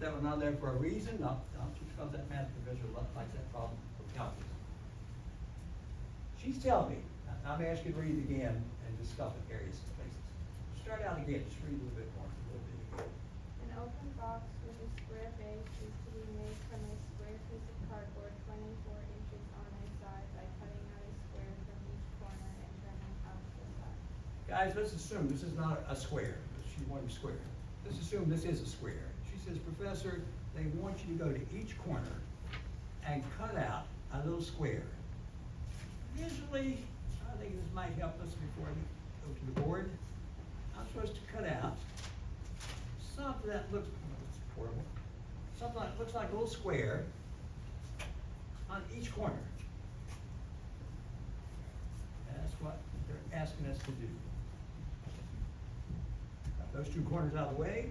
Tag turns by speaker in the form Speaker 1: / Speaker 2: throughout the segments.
Speaker 1: that one on there for a reason, not just because that math professor likes that problem for calculus. She's telling me, I'm asking you to read it again and discuss it areas and places. Start out again, just read a little bit more, a little bit again.
Speaker 2: An open box with a square base is to be made from a square piece of cardboard 24 inches on a side by cutting out a square from each corner and turning out the side.
Speaker 1: Guys, let's assume this is not a square. She wanted a square. Let's assume this is a square. She says, Professor, they want you to go to each corner and cut out a little square. Usually, I think this might help us before we go to the board. I'm supposed to cut out something that looks, it's portable, something that looks like a little square on each corner. And that's what they're asking us to do. Got those two corners out of the way.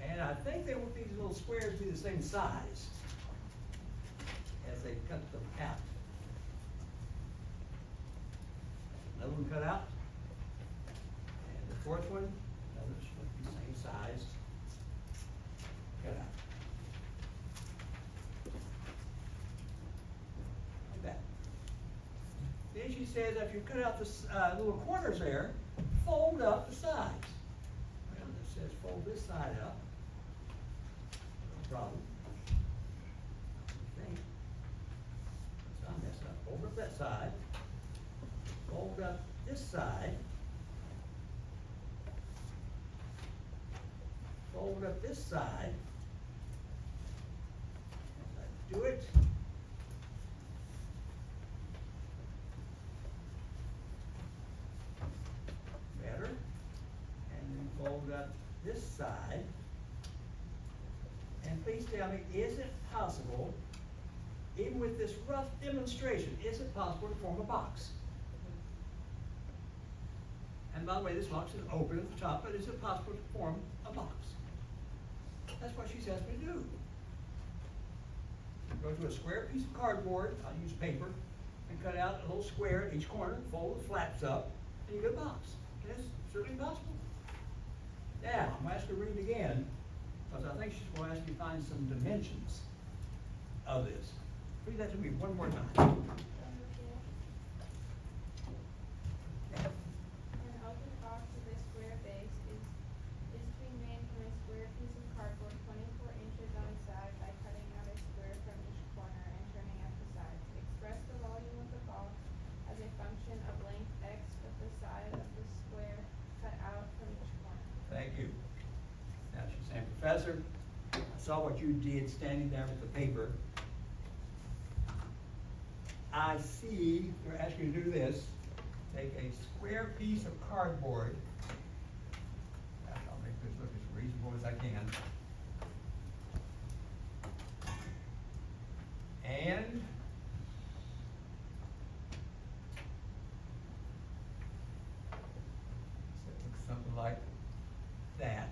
Speaker 1: And I think they want these little squares to be the same size as they cut them out. Another one cut out. And the fourth one, another should be the same size. Cut out. Like that. Then she says if you cut out the little corners there, fold up the sides. Well, it says fold this side up. No problem. Think. So I messed up. Fold up that side. Fold up this side. Fold up this side. As I do it. Better. And then fold up this side. And please tell me, is it possible, even with this rough demonstration, is it possible to form a box? And by the way, this box is open at the top, but is it possible to form a box? That's what she's asked me to do. Go to a square piece of cardboard, I'll use paper, and cut out a little square at each corner, fold the flaps up, and you get a box. It's certainly possible. Now, I'm going to ask her to read it again, because I think she's going to ask me to find some dimensions of this. Read that to me one more time.
Speaker 2: An open box with a square base is to be made from a square piece of cardboard 24 inches on a side by cutting out a square from each corner and turning out the sides. Express the volume of the box as a function of length x with the side of the square cut out from each corner.
Speaker 1: Thank you. Now she's saying, Professor, I saw what you did standing there with the paper. I see they're asking you to do this. Take a square piece of cardboard. I'll make this look as reasonable as I can. And so it looks something like that.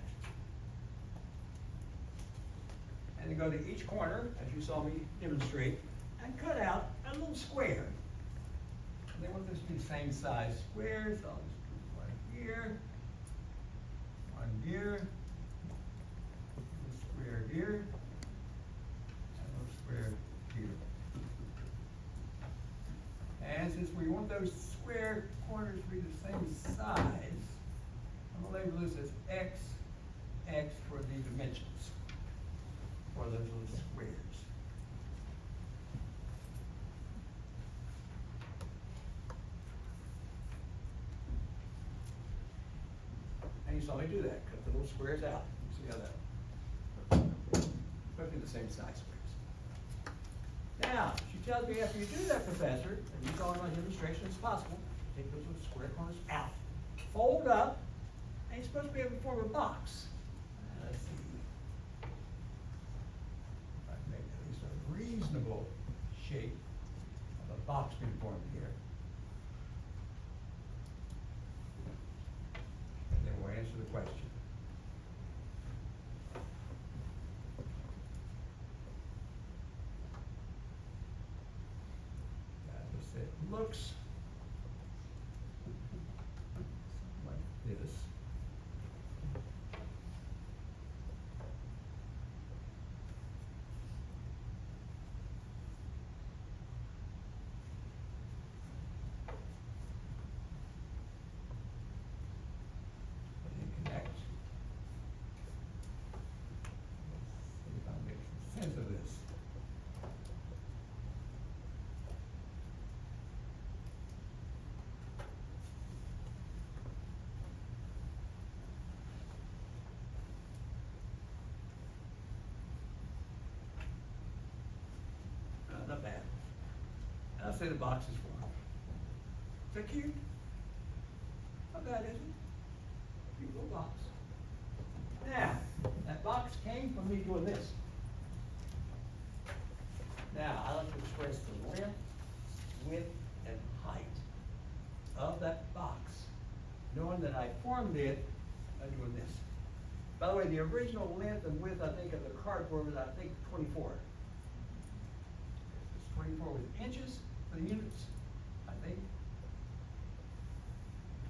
Speaker 1: And then go to each corner, as you saw me demonstrate, and cut out a little square. And they want this to be the same size squares. So I'll just do one here, a square here, and a little square here. And since we want those square corners to be the same size, I'm going to label this as X for the dimensions for those little squares. And you saw me do that, cut the little squares out. You see how that, roughly the same size squares. Now, she tells me after you do that, Professor, and you saw in my demonstration it's possible, take those little square corners out, fold up, and you're supposed to be able to form a box. Let's see. If I can make at least a reasonable shape of a box being formed here. And then we'll answer the question. As I said, it looks like this. seconds of this. Not bad. And I'll say the box is formed. Is that cute? Not bad, is it? Cute little box. Now, that box came from me doing this. Now, I like to express the length, width, and height of that box, knowing that I formed it by doing this. By the way, the original length and width, I think, of the cardboard was, I think, 24. It's 24 with inches for the units, I think.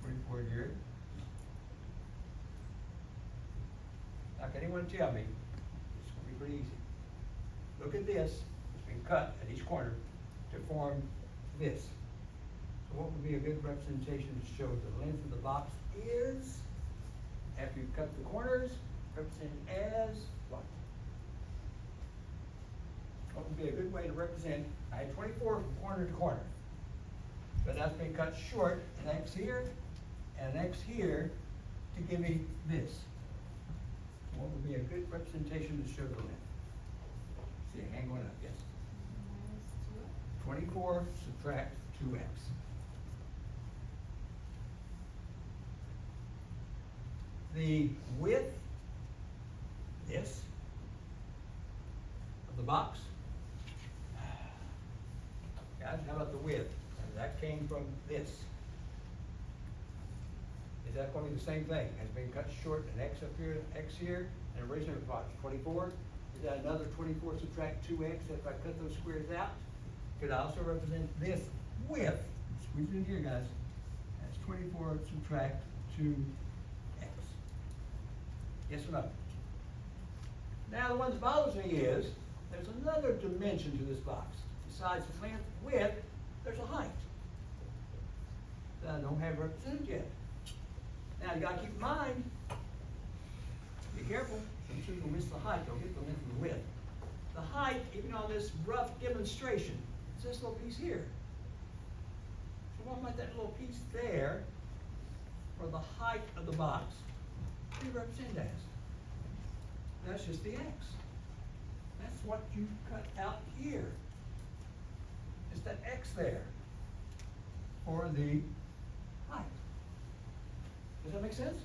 Speaker 1: 24 here. Now, can anyone tell me? It's gonna be pretty easy. Look at this. It's been cut at each corner to form this. So what would be a good representation to show the length of the box is, after you cut the corners, represented as what? What would be a good way to represent, I had 24 from corner to corner. But that's been cut short, an X here, and an X here, to give me this. What would be a good representation to show the length? See a hand going up, yes.
Speaker 2: Minus 2.
Speaker 1: 24 subtract 2x. The width, this, of the box. Guys, how about the width? And that came from this. Is that going to be the same thing? Has been cut short, an X up here, an X here, and originally it was 24. Is that another 24 subtract 2x if I cut those squares out? Could I also represent this width? Squeeze it in here, guys. That's 24 subtract 2x. Yes or no? Now, the one that bothers me is, there's another dimension to this box. Besides the length, width, there's a height that I don't have represented yet. Now, you gotta keep in mind, be careful, some people miss the height, they'll get the length and the width. The height, even on this rough demonstration, is this little piece here. So what might that little piece there, for the height of the box, be represented as? That's just the X. That's what you cut out here. It's that X there for the height. Does that make sense?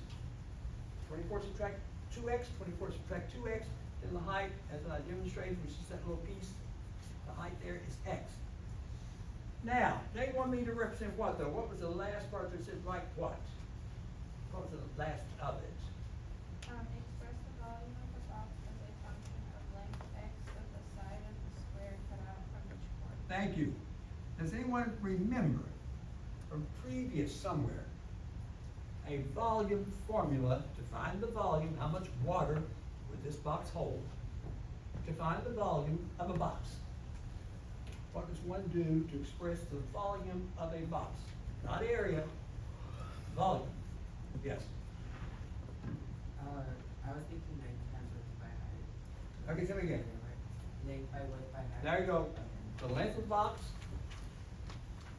Speaker 1: 24 subtract 2x, 24 subtract 2x, then the height, as I demonstrated, which is that little piece, the height there is x. Now, they want me to represent what though? What was the last part that said write what? What was the last of it?
Speaker 2: Express the volume of the box as a function of length x of the side of the square cut out from each corner.
Speaker 1: Thank you. Does anyone remember from previous somewhere a volume formula to find the volume, how much water would this box hold, to find the volume of a box? What does one do to express the volume of a box? Not area, volume. Yes.
Speaker 3: I was thinking length times width by height.
Speaker 1: Okay, tell me again.
Speaker 3: Length by width by height.
Speaker 1: There you go. The length of the box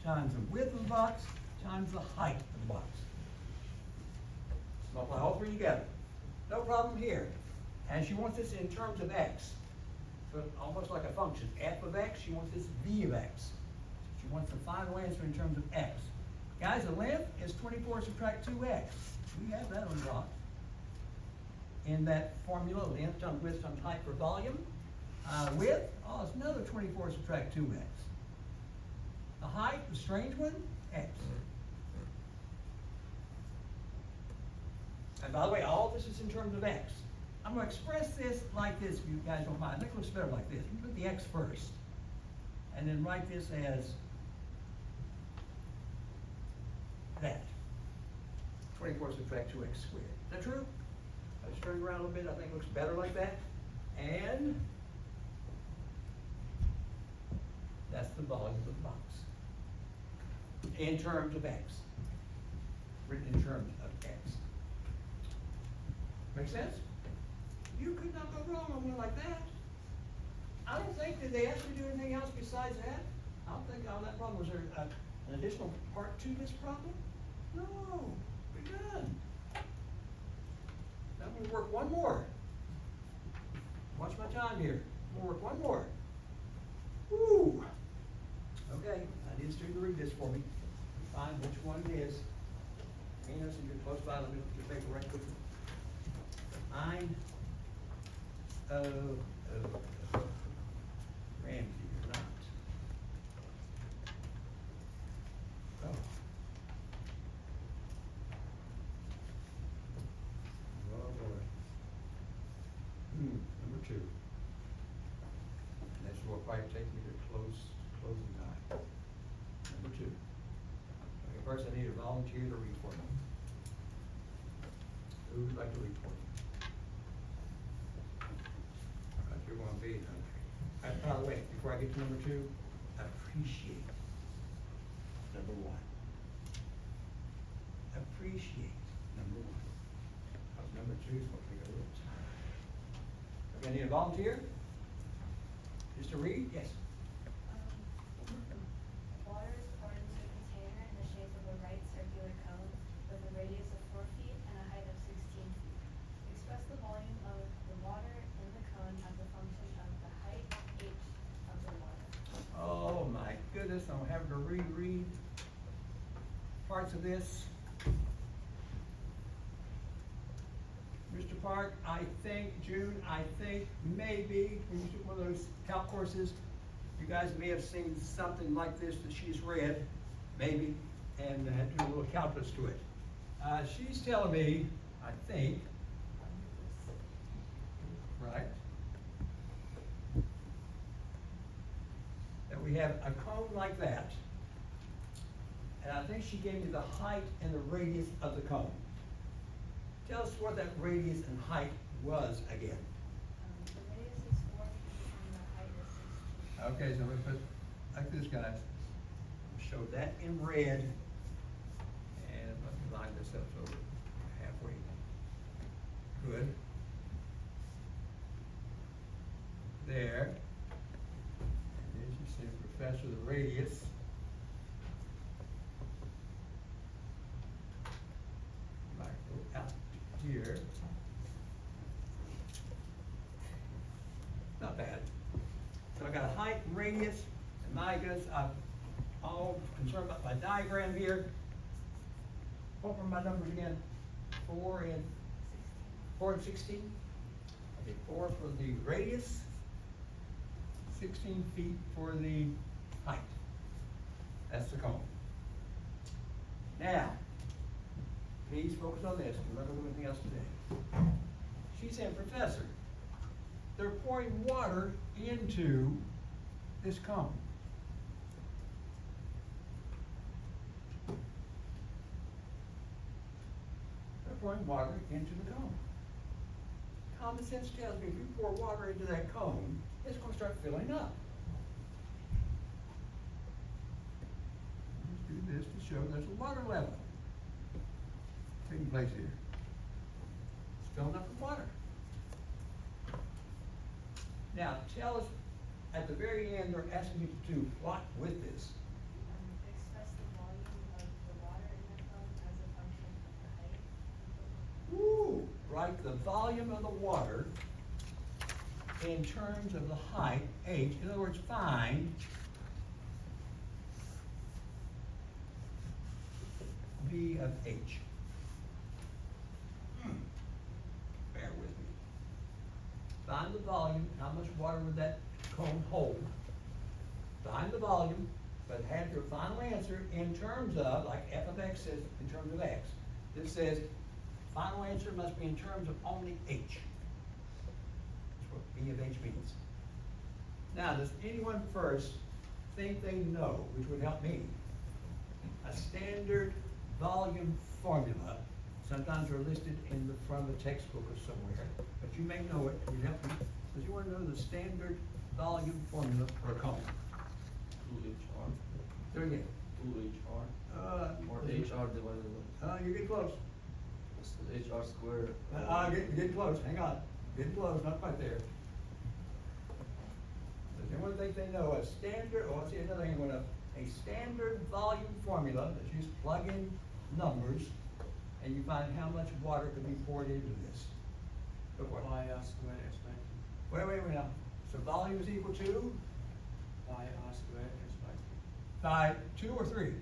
Speaker 1: times the width of the box times the height of the box. Multiply all three together. No problem here. And she wants this in terms of x. So almost like a function. F of x, she wants this v of x. She wants the final answer in terms of x. Guys, the length is 24 subtract 2x. We have that on block. In that formula, length times width times height for volume. Width, oh, it's another 24 subtract 2x. The height, the strange one, x. And by the way, all this is in terms of x. I'm going to express this like this, if you guys don't mind. I think it looks better like this. You put the x first. And then write this as that. 24 subtract 2x squared. Is that true? I just turned around a little bit. I think it looks better like that. And that's the volume of the box. In terms of x. Written in terms of x. Make sense? You could not go wrong on one like that. I don't think, did they actually do anything else besides that? I don't think all that problem, was there an additional part to this problem? No, we're done. Now I'm gonna work one more. Watch my time here. I'm gonna work one more. Woo! Okay, I need a student to read this for me. Find which one it is. Hang on, so you're close by, let me put your paper right quick. Mine, Ramsey, you're not. Oh. Oh, boy. Number 2. And this will probably take me to closing time. Number 2. Okay, first I need a volunteer to read for me. Who would like to read for me? You're gonna be, by the way, before I get to number 2, appreciate. Number 1. Appreciate, number 1. Number 2 is gonna take a little time. Okay, I need a volunteer? Just to read? Yes.
Speaker 4: Water is poured into a container in the shape of a right circular cone with a radius of 4 feet and a height of 16 feet. Express the volume of the water in the cone as a function of the height h of the water.
Speaker 1: Oh, my goodness, I'm having to reread parts of this. Mr. Park, I think, June, I think maybe, when you took one of those calc courses, you guys may have seen something like this that she's read, maybe, and had to do a little calculus to it. She's telling me, I think, right, that we have a cone like that, and I think she gave me the height and the radius of the cone. Tell us what that radius and height was again.
Speaker 4: The radius is 4 feet and the height is 16 feet.
Speaker 1: Okay, so we put, like this, guys. Show that in red. And let me line this up so we're halfway. Good. There. And as you see, Professor, the radius. Might go out here. Not bad. So I got a height and radius, and my goodness, I'm all concerned about my diagram here. What were my numbers again? 4 and 16? Okay, 4 for the radius, 16 feet for the height. That's the cone. Now, please focus on this, we're not gonna do anything else today. She said, Professor, they're pouring water into this cone. They're pouring water into the cone. Common sense tells me if you pour water into that cone, it's gonna start filling up. Let's do this to show there's a water level taking place here. It's filling up with water. Now, tell us, at the very end, they're asking you to do what with this?
Speaker 4: Express the volume of the water in the cone as a function of the height.
Speaker 1: Woo! Write the volume of the water in terms of the height, h. In other words, find V of h. Bear with me. Find the volume, how much water would that cone hold? Find the volume, but have your final answer in terms of, like f of x says, in terms of x. This says, final answer must be in terms of only h. That's what V of h means. Now, does anyone first think they know, which would help me, a standard volume formula? Sometimes they're listed in the front of the textbook or somewhere, but you may know it, it would help you, because you want to know the standard volume formula for a cone.
Speaker 5: 2HR.
Speaker 1: There again.
Speaker 5: 2HR. Or HR divided
Speaker 1: You're getting close.
Speaker 5: by HR squared.
Speaker 1: Getting close, hang on. Getting close, not quite there. Does anyone think they know a standard, oh, I see another hand went up, a standard volume formula that you just plug in numbers and you find how much water can be poured into this? Go for it.
Speaker 3: Pi r square x by 2.
Speaker 1: Wait now. So volume is equal to
Speaker 3: Pi r square x by 2.
Speaker 1: by 2 or 3?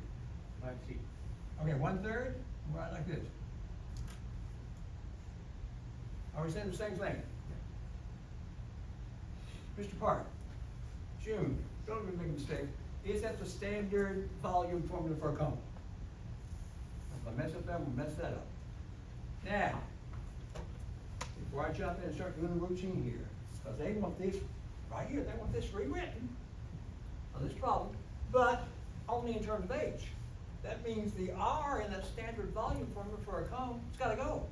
Speaker 3: By 3.
Speaker 1: Okay, 1/3, right like this. Are we saying the same thing? Mr. Park, June, don't make a mistake. Is that the standard volume formula for a cone? If I mess up that, we'll mess that up. Now, before I jump in and start doing the routine here, because they want this, right here, they want this rewritten on this problem, but only in terms of H. That means the R in that standard volume formula for a cone, it's gotta go.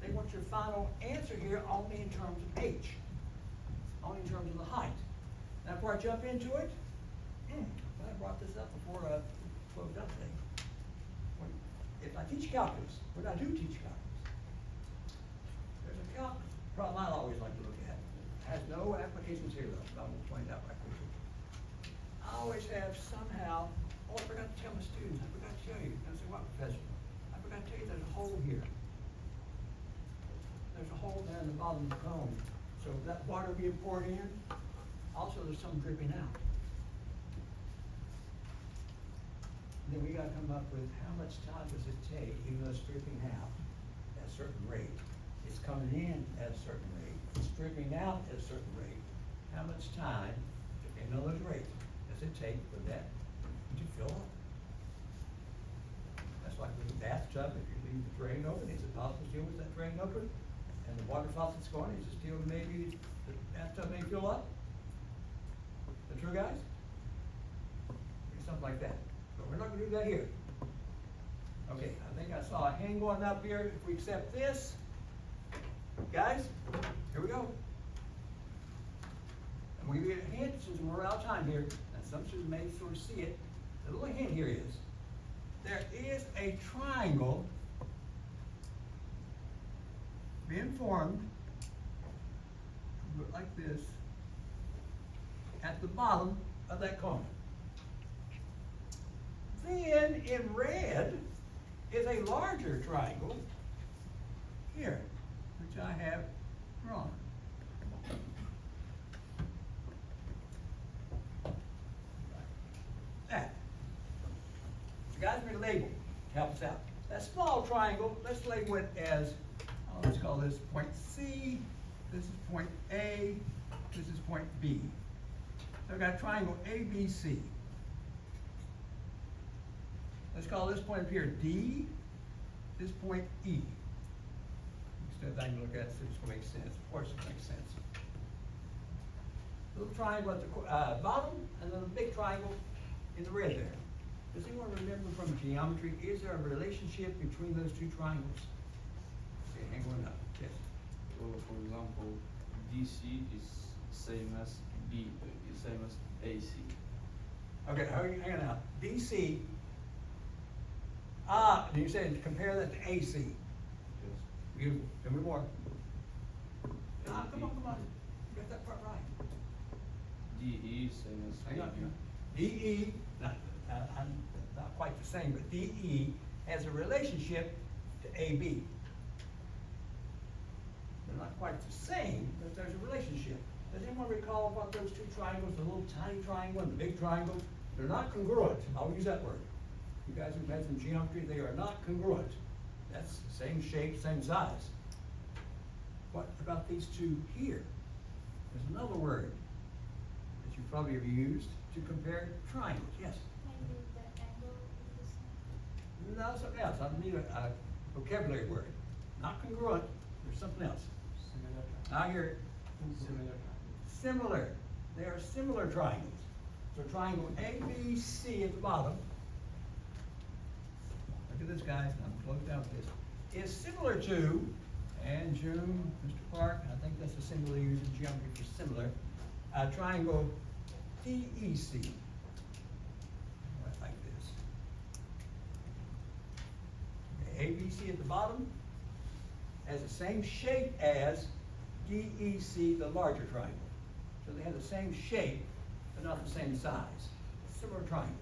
Speaker 1: They want your final answer here only in terms of H, only in terms of the height. Now, before I jump into it, I brought this up before I closed up today. If I teach calculus, when I do teach calculus, there's a calculus problem I always like to look at. It has no applications here though, but I'm gonna point it out right quickly. I always have somehow, oh, I forgot to tell my students, I forgot to tell you. I say, what, Professor? I forgot to tell you there's a hole here. There's a hole down the bottom of the cone. So that water being poured in, also there's some dripping out. And then we gotta come up with how much time does it take, even though it's dripping out at a certain rate. It's coming in at a certain rate, it's dripping out at a certain rate. How much time, depending on those rates, does it take for that to fill up? That's like with a bathtub, if you leave the drain open, is it possible still with that drain open? And the water faucet's going, is it still maybe, the bathtub may fill up? The true guys? Something like that. But we're not gonna do that here. Okay, I think I saw a hand going up here. If we accept this, guys, here we go. And we get a hint, since we're out of time here, and some students may sort of see it. The little hint here is, there is a triangle being formed, look like this, at the bottom of that cone. Then in red is a larger triangle here, which I have drawn. That. So guys, we're gonna label to help us out. That small triangle, let's label it as, let's call this point C, this is point A, this is point B. So I've got triangle ABC. Let's call this point up here D, this point E. Instead of that, you look at it, see if it's gonna make sense. Of course it makes sense. Little triangle at the bottom, and then a big triangle in the red there. Does anyone remember from geometry, is there a relationship between those two triangles? Okay, hang on up, yes.
Speaker 5: So for example, DC is same as B, is same as AC.
Speaker 1: Okay, hang on now. DC, you said compare that to AC.
Speaker 5: Yes.
Speaker 1: Beautiful, tell me more. Come on. You got that part right.
Speaker 5: DE same as
Speaker 1: Hang on,
Speaker 5: AB.
Speaker 1: hang on. DE, I'm not quite the same, but DE has a relationship to AB. They're not quite the same, but there's a relationship. Does anyone recall about those two triangles, the little tiny triangle and the big triangle? They're not congruent, I'll use that word. You guys who've had some geometry, they are not congruent. That's the same shape, same size. What about these two here? There's another word that you probably have used to compare triangles, yes?
Speaker 2: Maybe the angle is the same.
Speaker 1: No, something else, I need a vocabulary word. Not congruent, there's something else.
Speaker 3: Similar
Speaker 1: Now here,
Speaker 3: triangle.
Speaker 1: similar, they are similar triangles. So triangle ABC at the bottom, look at this guys, I'm close down with this, is similar to, and June, Mr. Park, I think that's a symbol they use in geometry for similar, triangle DEC. Right like this. Okay, ABC at the bottom has the same shape as DEC, the larger triangle. So they have the same shape, but not the same size. Similar triangles.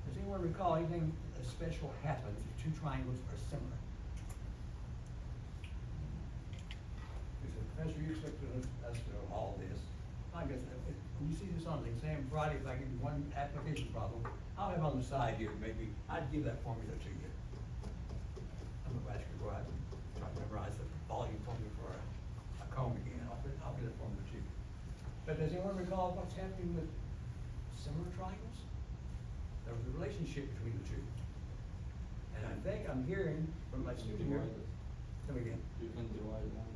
Speaker 1: Does anyone recall anything special happens if two triangles are similar? He said, Professor, you expected us to know all this. I guess, when you see this on the exam Friday, if I give you one application problem, I'll have on the side here, maybe, I'd give that formula to you. I'm gonna ask you to go out and try to memorize the volume formula for a cone again, I'll get that formula to you. But does anyone recall what's happening with similar triangles? There was a relationship between the two. And I think I'm hearing from my student here. Come again.
Speaker 5: You can divide them.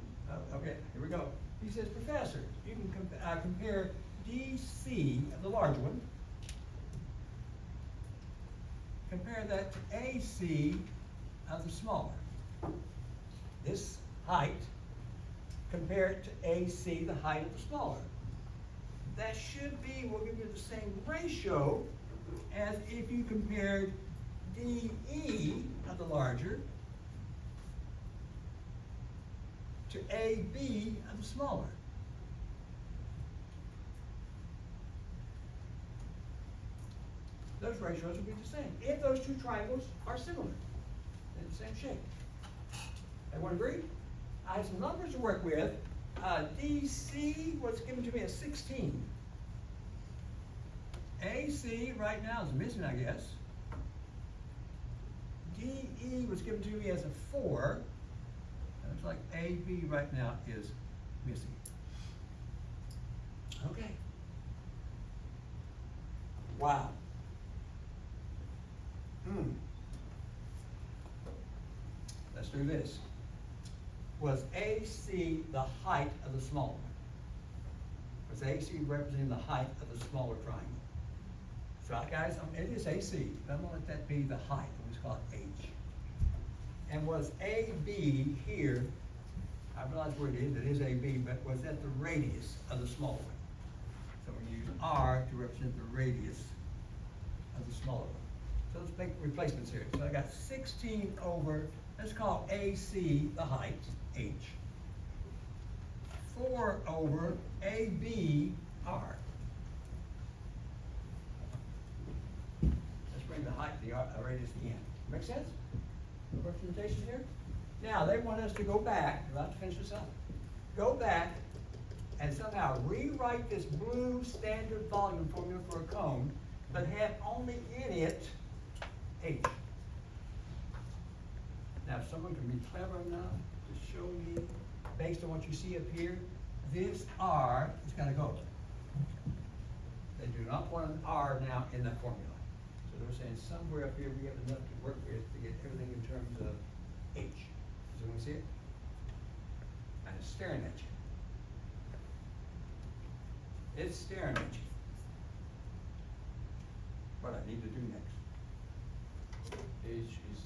Speaker 1: Okay, here we go. He says, Professor, you can compare DC, the large one, compare that to AC of the smaller. This height, compare it to AC, the height of the smaller. That should be, we'll give you the same ratio as if you compared DE of the larger to AB of the smaller. Those ratios will be the same if those two triangles are similar, they're the same shape. Everyone agree? I have some numbers to work with. DC was given to me as 16. AC right now is missing, I guess. DE was given to me as a 4. Looks like AB right now is missing. Okay. Wow. Let's do this. Was AC the height of the smaller one? Was AC representing the height of the smaller triangle? So guys, it is AC. I'm gonna let that be the height. Let's call it H. And was AB here, I realize where it is AB, but was that the radius of the smaller one? So we use R to represent the radius of the smaller one. So let's make replacements here. So I got 16 over, let's call AC the height, H. 4 over AB, R. Let's bring the height, the radius in. Make sense? The representation here? Now, they want us to go back, we're about to finish this up. Go back and somehow rewrite this blue standard volume formula for a cone, but have only in it H. Now, if someone can be clever enough to show me, based on what you see up here, this R is gonna go. They do not want an R now in that formula. So they're saying somewhere up here we have enough to work with to get everything in terms of H. Does anyone see it? And it's staring at you. It's staring at you. What I need to do next.
Speaker 5: H is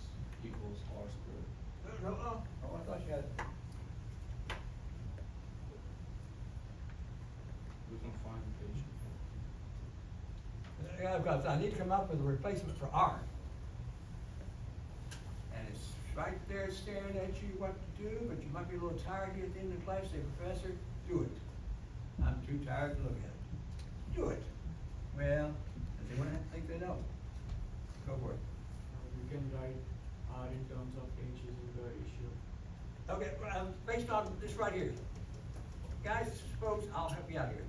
Speaker 5: equals R squared.
Speaker 1: Oh, I thought you had.
Speaker 5: We can find H.
Speaker 1: Yeah, because I need to come up with a replacement for R. And it's right there staring at you what to do, but you might be a little tired here at the end of the class. Say, Professor, do it. I'm too tired to look at it. Do it. Well, does anyone think they know? Go for it.
Speaker 3: You can write R in terms of H is the ratio.
Speaker 1: Okay, based on this right here. Guys, suppose, I'll help you out here.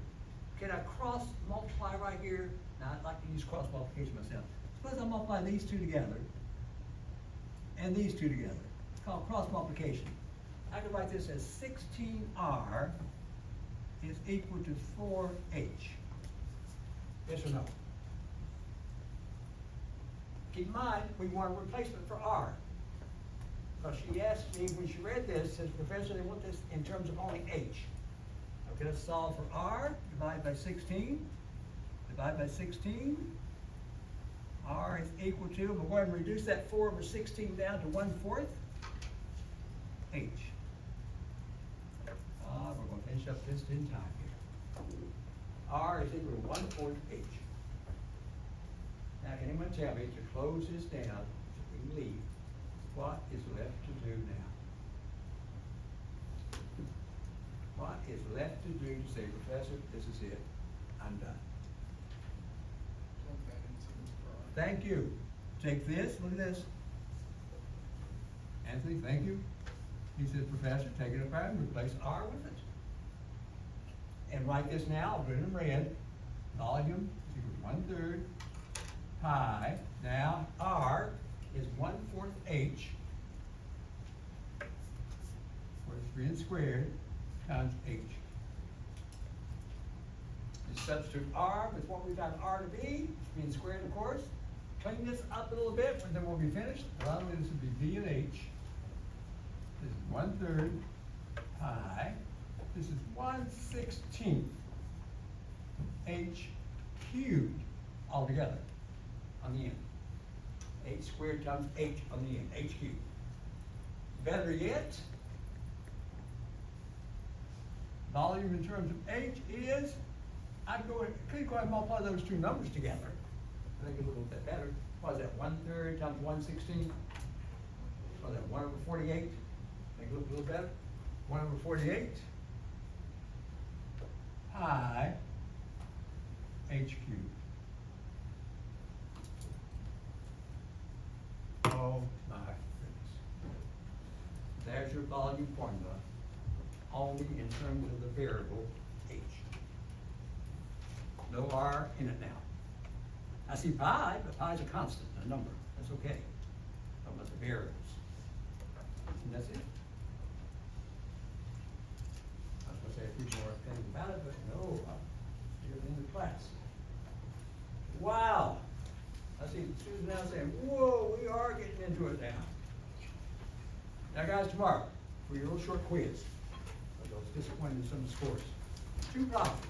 Speaker 1: Can I cross multiply right here? Now, I'd like to use cross multiplication myself. Suppose I multiply these two together and these two together. It's called cross multiplication. I could write this as 16R is equal to 4H. Yes or no? Keep in mind, we want a replacement for R. Because she asked me, when she read this, says, Professor, they want this in terms of only H. Okay, let's solve for R, divide by 16. Divide by 16. R is equal to, we'll go ahead and reduce that 4 over 16 down to 1/4. H. We're going to finish up this in time here. R is equal to 1/4 H. Now, can anyone tell me, to close this down, so we can leave, what is left to do now? What is left to do to say, Professor, this is it, I'm done?
Speaker 6: Plug that into this product.
Speaker 1: Thank you. Take this, look at this. Anthony, thank you. He says, Professor, take it apart and replace R with it. And write this now, I'll put it in red. Volume is equal to 1/3 pi. Now, R is 1/4 H, where it's being squared, times H. You substitute R with what we found R to be, it's being squared, of course. Clean this up a little bit, and then we'll be finished. Well, this would be V and H. This is 1/3 pi. This is 1/16 H cubed altogether on the end. H squared times H on the end, H cubed. Better yet, volume in terms of H is, could go ahead and multiply those two numbers together. Make it a little bit better. What is that, 1/3 times 1/16? What is that, 1/48? Make it look a little better. 1/48 pi H cubed. Oh my goodness. There's your volume formula, only in terms of the variable H. No R in it now. I see pi, but pi is a constant, a number. That's okay. Talking about the variables. And that's it. I was gonna say a few more things about it, but no, you're in the class. Wow. I see Susan now saying, whoa, we are getting into it now. Now guys, tomorrow, for your little short quiz, for those disappointed in some of the scores, 2 problems.